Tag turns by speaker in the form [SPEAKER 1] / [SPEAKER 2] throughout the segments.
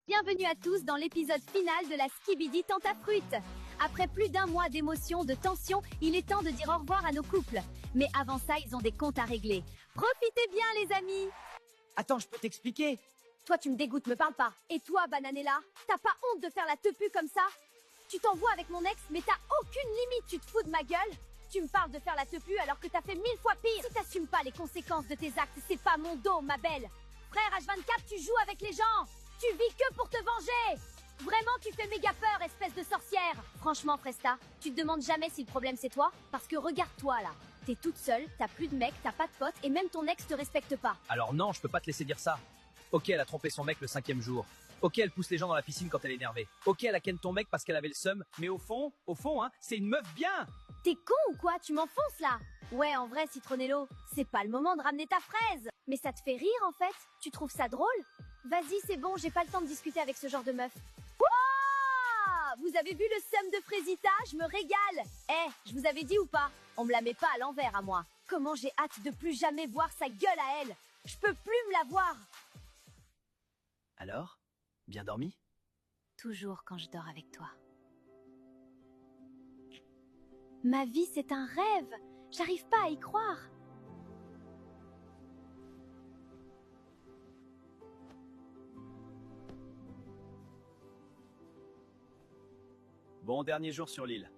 [SPEAKER 1] Bienvenue à tous dans l'épisode final de la Skibidi Tentafruit. Après plus d'un mois d'émotions, de tensions, il est temps de dire au revoir à nos couples. Mais avant ça, ils ont des comptes à régler. Profitez bien les amis.
[SPEAKER 2] Attends, je peux t'expliquer.
[SPEAKER 1] Toi tu me dégoûtes, me parle pas. Et toi Bananella, t'as pas honte de faire la tepu comme ça? Tu t'envoies avec mon ex, mais t'as aucune limite, tu te fous de ma gueule? Tu me parles de faire la tepu alors que t'as fait 1000 fois pire. Si t'assumes pas les conséquences de tes actes, c'est pas mon dos, ma belle. Frère H24, tu joues avec les gens. Tu vis que pour te venger. Vraiment, tu fais méga peur, espèce de sorcière. Franchement, Fresta, tu te demandes jamais si le problème c'est toi? Parce que regarde-toi là. T'es toute seule, t'as plus de mec, t'as pas de potes et même ton ex te respecte pas.
[SPEAKER 2] Alors non, je peux pas te laisser dire ça. Ok, elle a trompé son mec le 5e jour. Ok, elle pousse les gens dans la piscine quand elle est énervée. Ok, elle a ken ton mec parce qu'elle avait le seum. Mais au fond, hein, c'est une meuf bien.
[SPEAKER 1] T'es con ou quoi? Tu m'enfonces là? Ouais, en vrai, Citronello, c'est pas le moment de ramener ta fraise. Mais ça te fait rire en fait? Tu trouves ça drôle? Vas-y, c'est bon, j'ai pas le temps de discuter avec ce genre de meuf. Wouah! Vous avez vu le seum de Frésita? Je me régale. Je vous avais dit ou pas? On me la met pas à l'envers à moi. Comment j'ai hâte de plus jamais voir sa gueule à elle. Je peux plus me la voir.
[SPEAKER 2] Alors? Bien dormi?
[SPEAKER 1] Toujours quand je dors avec toi. Ma vie, c'est un rêve. J'arrive pas à y croire.
[SPEAKER 2] Bon dernier jour sur l'île.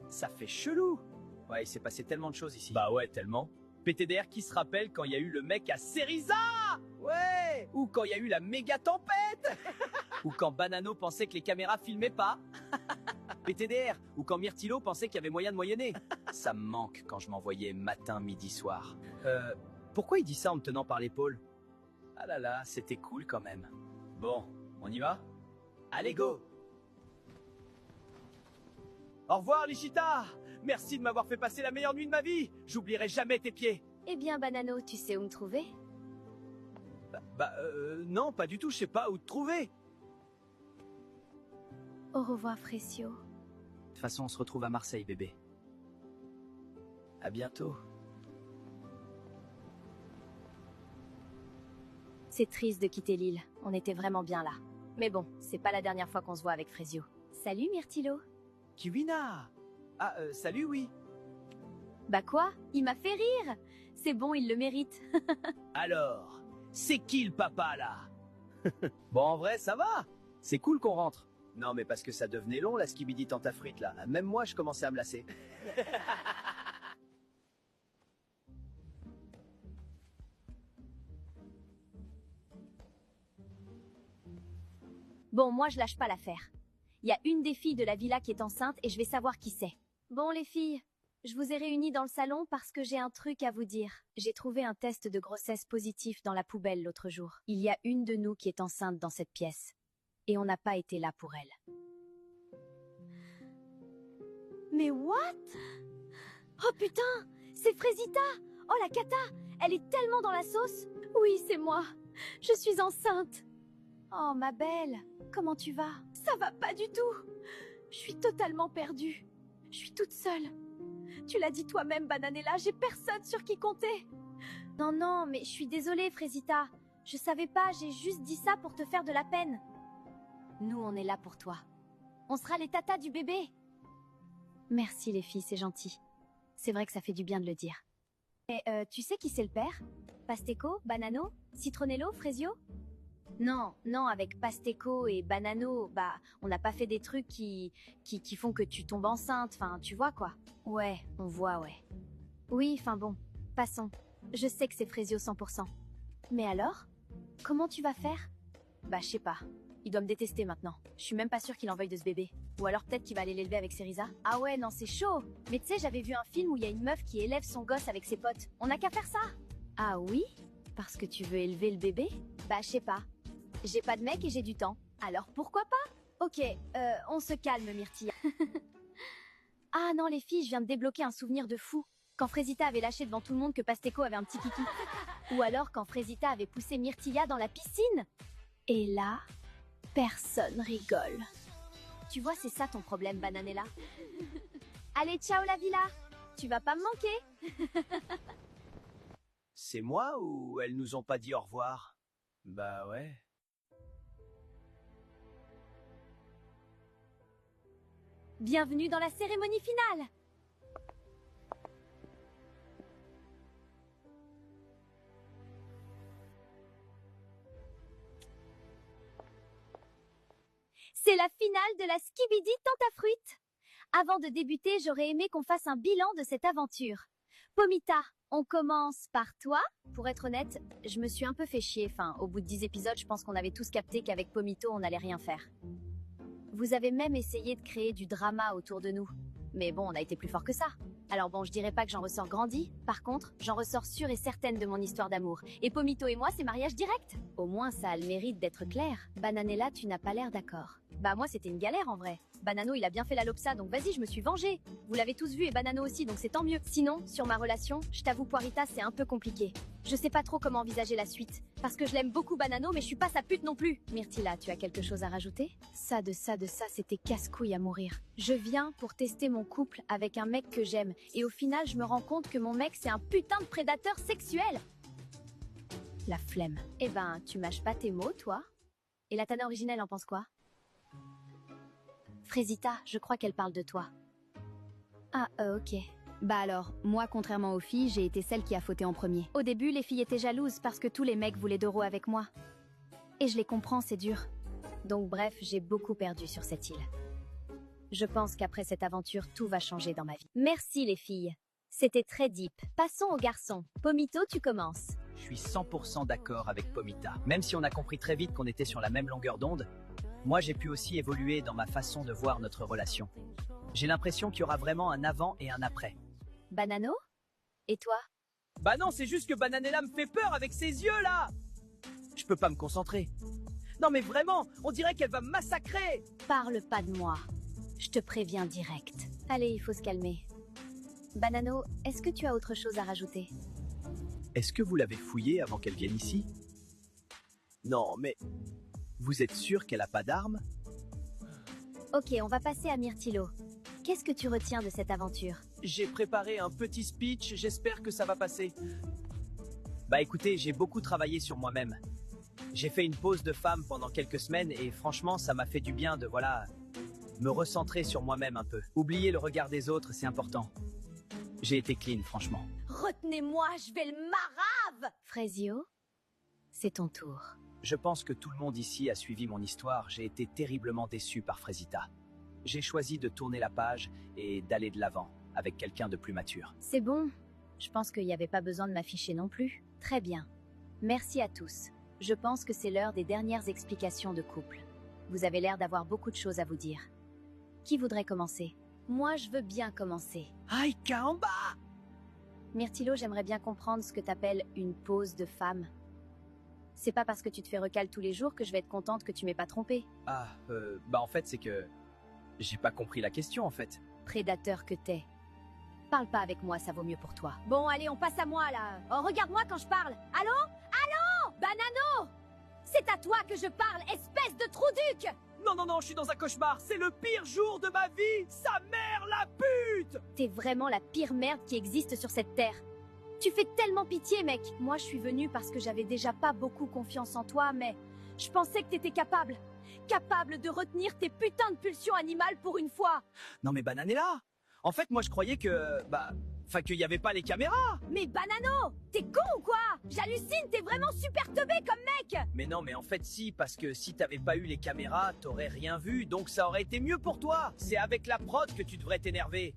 [SPEAKER 2] Ça fait chelou. Ouais, il s'est passé tellement de choses ici. Bah ouais, tellement. PTDR qui se rappelle quand il y a eu le mec à Cerisa. Ouais. Ou quand il y a eu la méga tempête. Ou quand Banano pensait que les caméras filmaient pas. PTDR. Ou quand Myrtilo pensait qu'il y avait moyen de moyenner. Ça me manque quand je m'envoyais matin, midi, soir. Pourquoi il dit ça en me tenant par l'épaule? Ah là là, c'était cool quand même. Bon, on y va? Allez, go! Au revoir, Lichita! Merci de m'avoir fait passer la meilleure nuit de ma vie! J'oublierai jamais tes pieds!
[SPEAKER 1] Eh bien, Banano, tu sais où me trouver?
[SPEAKER 2] Non, pas du tout, je sais pas où te trouver!
[SPEAKER 1] Au revoir, Frécio.
[SPEAKER 2] De toute façon, on se retrouve à Marseille, bébé. À bientôt.
[SPEAKER 1] C'est triste de quitter l'île, on était vraiment bien là. Mais bon, c'est pas la dernière fois qu'on se voit avec Frésio. Salut Myrtilo.
[SPEAKER 2] Kiwina! Ah, salut, oui.
[SPEAKER 1] Bah quoi? Il m'a fait rire. C'est bon, il le mérite.
[SPEAKER 2] Alors, c'est qui le papa, là? Bon, en vrai, ça va. C'est cool qu'on rentre. Non, mais parce que ça devenait long, la Skibidi Tentafruit, là. Même moi, je commençais à me lasser.
[SPEAKER 1] Bon, moi je lâche pas l'affaire. Il y a une des filles de la villa qui est enceinte et je vais savoir qui c'est. Bon les filles, je vous ai réunies dans le salon parce que j'ai un truc à vous dire. J'ai trouvé un test de grossesse positif dans la poubelle l'autre jour. Il y a une de nous qui est enceinte dans cette pièce. Et on n'a pas été là pour elle. Mais what? Oh putain, c'est Frésita! Oh la cata, elle est tellement dans la sauce! Oui, c'est moi. Je suis enceinte. Oh ma belle, comment tu vas? Ça va pas du tout. Je suis totalement perdue. Je suis toute seule. Tu l'as dit toi-même, Bananella, j'ai personne sur qui compter. Non, mais je suis désolée, Frésita. Je savais pas, j'ai juste dit ça pour te faire de la peine. Nous, on est là pour toi. On sera les tatas du bébé. Merci les filles, c'est gentil. C'est vrai que ça fait du bien de le dire. Et tu sais qui c'est le père? Pasteco, Banano, Citronello, Frésio? Non, avec Pasteco et Banano, bah, on n'a pas fait des trucs qui font que tu tombes enceinte, enfin, tu vois quoi. Ouais, on voit, ouais. Oui, enfin bon, passons. Je sais que c'est Frésio 100%. Mais alors? Comment tu vas faire? Bah, je sais pas. Il doit me détester maintenant. Je suis même pas sûre qu'il en veuille de ce bébé. Ou alors peut-être qu'il va aller l'élever avec Cerisa. Ah ouais, non, c'est chaud. Mais tu sais, j'avais vu un film où il y a une meuf qui élève son gosse avec ses potes. On n'a qu'à faire ça. Ah oui? Parce que tu veux élever le bébé? Bah, je sais pas. J'ai pas de mec et j'ai du temps. Alors pourquoi pas? Ok, on se calme, Myrtilla. Ah non, les filles, je viens de débloquer un souvenir de fou. Quand Frésita avait lâché devant tout le monde que Pasteco avait un petit kiki. Ou alors quand Frésita avait poussé Myrtilla dans la piscine. Et là, personne rigole. Tu vois, c'est ça ton problème, Bananella. Allez, ciao la villa. Tu vas pas me manquer.
[SPEAKER 2] C'est moi ou elles nous ont pas dit au revoir? Bah ouais.
[SPEAKER 1] Bienvenue dans la cérémonie finale. C'est la finale de la Skibidi Tentafruit. Avant de débuter, j'aurais aimé qu'on fasse un bilan de cette aventure. Pomita, on commence par toi. Pour être honnête, je me suis un peu fait chier. Enfin, au bout de 10 épisodes, je pense qu'on avait tous capté qu'avec Pomito, on n'allait rien faire. Vous avez même essayé de créer du drama autour de nous. Mais bon, on a été plus fort que ça. Alors bon, je dirais pas que j'en ressors grandi. Par contre, j'en ressors sûre et certaine de mon histoire d'amour. Et Pomito et moi, c'est mariage direct. Au moins, ça a le mérite d'être clair. Bananella, tu n'as pas l'air d'accord. Bah moi, c'était une galère en vrai. Banano, il a bien fait la lopsa, donc vas-y, je me suis vengée. Vous l'avez tous vu et Banano aussi, donc c'est tant mieux. Sinon, sur ma relation, je t'avoue Poirita, c'est un peu compliqué. Je sais pas trop comment envisager la suite. Parce que je l'aime beaucoup Banano, mais je suis pas sa pute non plus. Myrtilla, tu as quelque chose à rajouter? Ça, c'était casse-couille à mourir. Je viens pour tester mon couple avec un mec que j'aime. Et au final, je me rends compte que mon mec, c'est un putain de prédateur sexuel. La flemme. Eh ben, tu mâches pas tes mots, toi? Et la Tana originelle en pense quoi? Frésita, je crois qu'elle parle de toi. Ah, ok.
[SPEAKER 3] Bah alors, moi, contrairement aux filles, j'ai été celle qui a fauté en premier.
[SPEAKER 1] Au début, les filles étaient jalouses parce que tous les mecs voulaient Doro avec moi. Et je les comprends, c'est dur. Donc bref, j'ai beaucoup perdu sur cette île. Je pense qu'après cette aventure, tout va changer dans ma vie. Merci les filles. C'était très deep. Passons aux garçons. Pomito, tu commences.
[SPEAKER 2] Je suis 100% d'accord avec Pomita. Même si on a compris très vite qu'on était sur la même longueur d'onde, moi j'ai pu aussi évoluer dans ma façon de voir notre relation. J'ai l'impression qu'il y aura vraiment un avant et un après.
[SPEAKER 1] Banano? Et toi?
[SPEAKER 2] Bah non, c'est juste que Bananella me fait peur avec ses yeux là. Je peux pas me concentrer. Non mais vraiment, on dirait qu'elle va me massacrer.
[SPEAKER 1] Parle pas de moi. Je te préviens direct. Allez, il faut se calmer. Banano, est-ce que tu as autre chose à rajouter?
[SPEAKER 2] Est-ce que vous l'avez fouillée avant qu'elle vienne ici? Non, mais... Vous êtes sûr qu'elle a pas d'armes?
[SPEAKER 1] Ok, on va passer à Myrtillo. Qu'est-ce que tu retiens de cette aventure?
[SPEAKER 2] J'ai préparé un petit speech, j'espère que ça va passer. Bah écoutez, j'ai beaucoup travaillé sur moi-même. J'ai fait une pause de femme pendant quelques semaines et franchement, ça m'a fait du bien de, voilà, me recentrer sur moi-même un peu. Oublier le regard des autres, c'est important. J'ai été clean, franchement.
[SPEAKER 1] Retenez-moi, je vais le marave! Frésio, c'est ton tour.
[SPEAKER 2] Je pense que tout le monde ici a suivi mon histoire. J'ai été terriblement déçu par Frésita. J'ai choisi de tourner la page et d'aller de l'avant avec quelqu'un de plus mature.
[SPEAKER 1] C'est bon. Je pense qu'il n'y avait pas besoin de m'afficher non plus. Très bien. Merci à tous. Je pense que c'est l'heure des dernières explications de couple. Vous avez l'air d'avoir beaucoup de choses à vous dire. Qui voudrait commencer? Moi, je veux bien commencer.
[SPEAKER 2] Aïe, Kaamba!
[SPEAKER 1] Myrtillo, j'aimerais bien comprendre ce que t'appelles une pause de femme. C'est pas parce que tu te fais recal tous les jours que je vais être contente que tu m'aies pas trompé.
[SPEAKER 2] Ah, bah en fait, c'est que... J'ai pas compris la question, en fait.
[SPEAKER 1] Prédateur que t'es. Parle pas avec moi, ça vaut mieux pour toi. Bon, allez, on passe à moi, là. Oh, regarde-moi quand je parle. Allô? Allô? Banano? C'est à toi que je parle, espèce de trou-duc!
[SPEAKER 2] Non, non, non, je suis dans un cauchemar. C'est le pire jour de ma vie. Sa mère, la pute!
[SPEAKER 1] T'es vraiment la pire merde qui existe sur cette terre. Tu fais tellement pitié, mec. Moi, je suis venue parce que j'avais déjà pas beaucoup confiance en toi, mais je pensais que t'étais capable. Capable de retenir tes putains de pulsions animales pour une fois.
[SPEAKER 2] Non mais Bananella! En fait, moi je croyais que... Enfin, qu'il y avait pas les caméras!
[SPEAKER 1] Mais Banano! T'es con ou quoi? J'hallucine, t'es vraiment super teubé comme mec!
[SPEAKER 2] Mais non, mais en fait si, parce que si t'avais pas eu les caméras, t'aurais rien vu, donc ça aurait été mieux pour toi! C'est avec la prod que tu devrais t'énerver.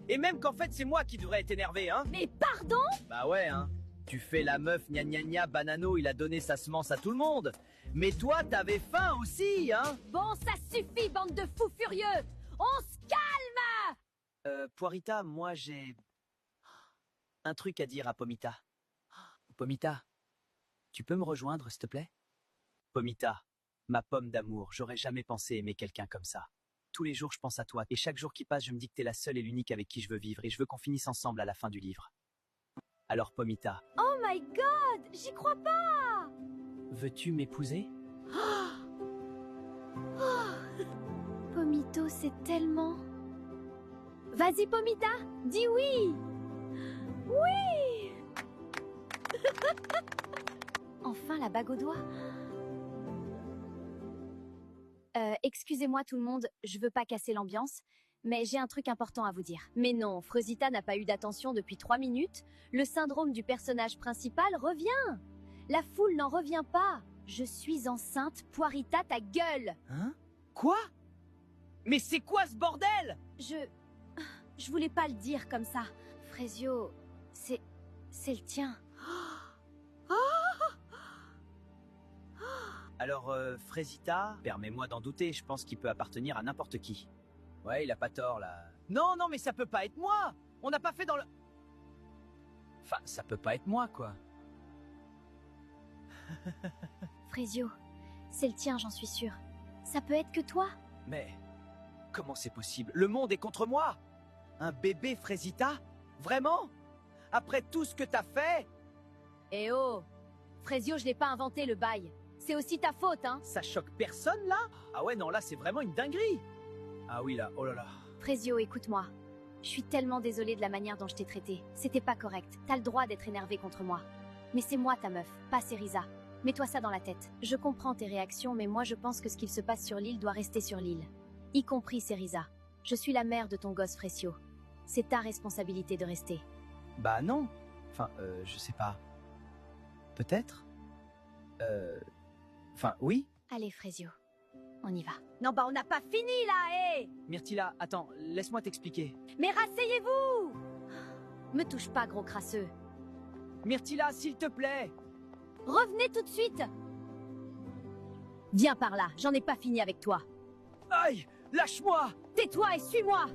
[SPEAKER 2] Et même qu'en fait c'est moi qui devrais être énervé, hein?
[SPEAKER 1] Mais pardon?
[SPEAKER 2] Bah ouais, hein. Tu fais la meuf gna gna gna, Banano, il a donné sa semence à tout le monde. Mais toi, t'avais faim aussi, hein?
[SPEAKER 1] Bon, ça suffit, bande de fous furieux! On se calme!
[SPEAKER 2] Poirita, moi j'ai... un truc à dire à Pomita. Pomita, tu peux me rejoindre, s'il te plaît? Pomita, ma pomme d'amour, j'aurais jamais pensé aimer quelqu'un comme ça. Tous les jours, je pense à toi, et chaque jour qui passe, je me dis que t'es la seule et l'unique avec qui je veux vivre, et je veux qu'on finisse ensemble à la fin du livre. Alors, Pomita...
[SPEAKER 1] Oh my god! J'y crois pas!
[SPEAKER 2] Veux-tu m'épouser?
[SPEAKER 1] Pomito, c'est tellement... Vas-y, Pomita, dis oui! Oui! Enfin, la bague au doigt. Excusez-moi tout le monde, je veux pas casser l'ambiance, Mais j'ai un truc important à vous dire. Mais non, Freusita n'a pas eu d'attention depuis 3 minutes. Le syndrome du personnage principal revient. La foule n'en revient pas. Je suis enceinte, Poirita ta gueule.
[SPEAKER 2] Hein? Quoi? Mais c'est quoi ce bordel?
[SPEAKER 1] Je voulais pas le dire comme ça. Frésio, c'est le tien.
[SPEAKER 2] Alors, Frésita, permets-moi d'en douter, je pense qu'il peut appartenir à n'importe qui. Ouais, il a pas tort, là. Non, non, mais ça peut pas être moi! On n'a pas fait dans le... Enfin, ça peut pas être moi, quoi.
[SPEAKER 1] Frésio, c'est le tien, j'en suis sûre. Ça peut être que toi?
[SPEAKER 2] Mais... comment c'est possible? Le monde est contre moi! Un bébé Frésita? Vraiment? Après tout ce que t'as fait?
[SPEAKER 1] Eh oh! Frésio, je l'ai pas inventé, le bail. C'est aussi ta faute, hein?
[SPEAKER 2] Ça choque personne, là? Ah ouais, non, là, c'est vraiment une dinguerie! Ah oui, là, oh là là.
[SPEAKER 1] Frésio, écoute-moi. Je suis tellement désolée de la manière dont je t'ai traité. C'était pas correct. T'as le droit d'être énervé contre moi. Mais c'est moi ta meuf, pas Cerisa. Mets-toi ça dans la tête. Je comprends tes réactions, mais moi je pense que ce qu'il se passe sur l'île doit rester sur l'île. Y compris Cerisa. Je suis la mère de ton gosse Frécio. C'est ta responsabilité de rester.
[SPEAKER 2] Bah non. Enfin, je sais pas. Peut-être? Enfin, oui?
[SPEAKER 1] Allez, Frésio. On y va. Non, bah on n'a pas fini là, hé!
[SPEAKER 2] Myrtilla, attends, laisse-moi t'expliquer.
[SPEAKER 1] Mais rasseyez-vous! Me touche pas, gros crasseux.
[SPEAKER 2] Myrtilla, s'il te plaît!
[SPEAKER 1] Revenez tout de suite! Viens par là, j'en ai pas fini avec toi.
[SPEAKER 2] Aïe! Lâche-moi!
[SPEAKER 1] Tais-toi et suis-moi!